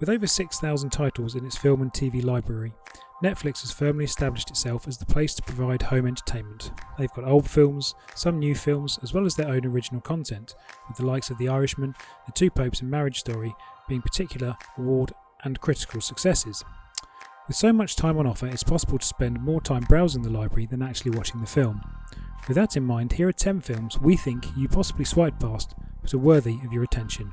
With over 6,000 titles in its film and TV library, Netlix has firmly established itself as the place to provide home entertainment. They've got old films, some new films, as well as their own original content, with the likes of The Irishman, The Two Popes and Marriage Story being particular award and critical successes. With so much time on offer, it's possible to spend more time browsing the library than actually watching the film. With that in mind, here are 10 films we think you possibly swiped past but are worthy of your attention.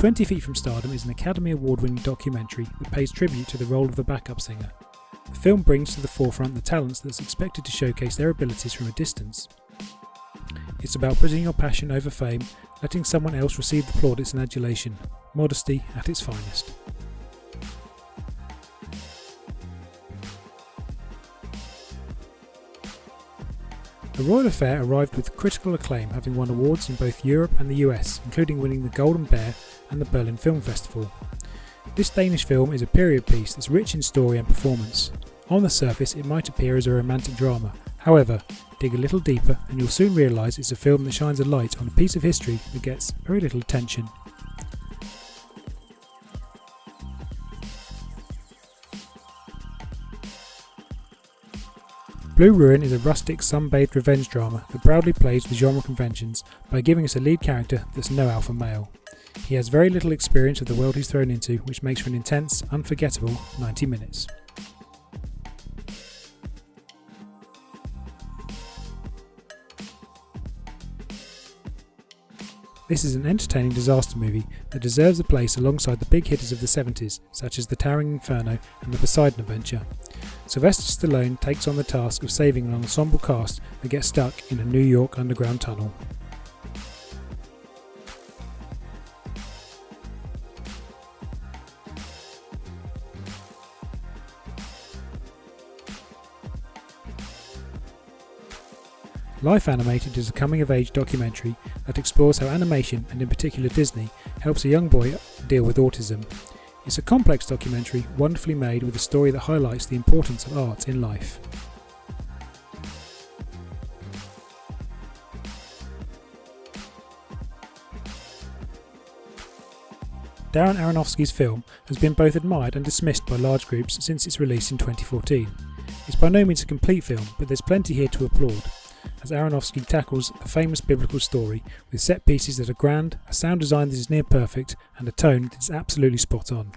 20 Feet from Stardom is an Academy Award-winning documentary that pays tribute to the role of the backup singer. The film brings to the forefront the talents that's expected to showcase their abilities from a distance. It's about putting your passion over fame, letting someone else receive the plaudits and adulation. Modesty at its finest. The Royal Affair arrived with critical acclaim, having won awards in both Europe and the US, including winning the Golden Bear and the Berlin Film Festival. This Danish film is a period piece that's rich in story and performance. On the surface, it might appear as a romantic drama. However, dig a little deeper and you'll soon realise it's a film that shines a light on a piece of history that gets very little attention. Blue Ruin is a rustic, sun-bathed revenge drama that proudly plays with genre conventions by giving us a lead character that's no alpha male. He has very little experience of the world he's thrown into, which makes for an intense, unforgettable 90 minutes. This is an entertaining disaster movie that deserves a place alongside the big hitters of the 70s, such as The Towering Inferno and The Poseidon Adventure. Sylvester Stallone takes on the task of saving an ensemble cast that gets stuck in a New York underground tunnel. Life Animated is a coming-of-age documentary that explores how animation, and in particular Disney, helps a young boy deal with autism. It's a complex documentary, wonderfully made, with a story that highlights the importance of art in life. Darren Aronofsky's film has been both admired and dismissed by large groups since its release in 2014. It's by no means a complete film, but there's plenty here to applaud, as Aronofsky tackles the famous biblical story with set pieces that are grand, a sound design that is near perfect, and a tone that is absolutely spot on.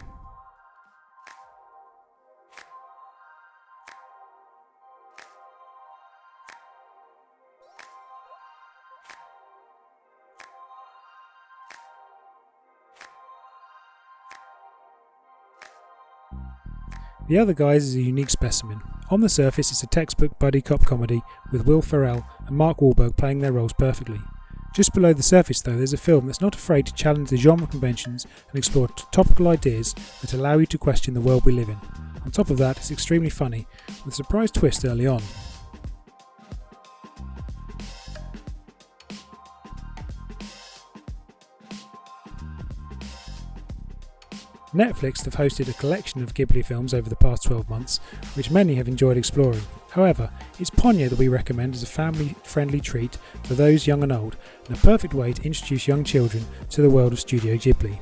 The Other Guys is a unique specimen. On the surface, it's a textbook buddy cop comedy with Will Ferrell and Mark Wahlberg playing their roles perfectly. Just below the surface though, there's a film that's not afraid to challenge the genre conventions and explore topical ideas that allow you to question the world we live in. On top of that, it's extremely funny, with a surprise twist early on. Netflix have hosted a collection of Ghibli films over the past 12 months, which many have enjoyed exploring. However, it's Ponyo that we recommend as a family-friendly treat for those young and old, and a perfect way to introduce young children to the world of Studio Ghibli.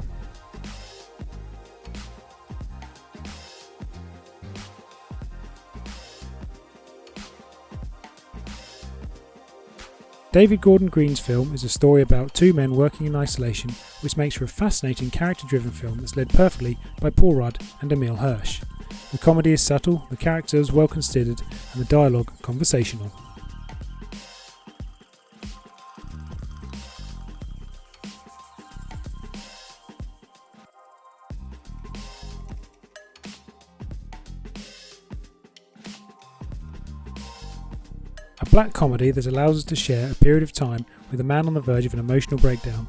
David Gordon Green's film is a story about two men working in isolation, which makes for a fascinating character-driven film that's led perfectly by Paul Rudd and Emile Hirsch. The comedy is subtle, the characters well considered, and the dialogue conversational. A black comedy that allows us to share a period of time with a man on the verge of an emotional breakdown.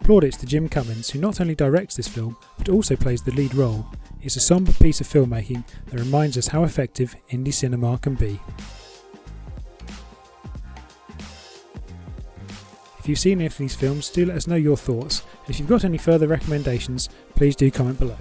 Plaudits to Jim Cummins, who not only directs this film, but also plays the lead role. It's a sombre piece of filmmaking that reminds us how effective indie cinema can be. If you've seen any of these films, do let us know your thoughts, and if you've got any further recommendations, please do comment below.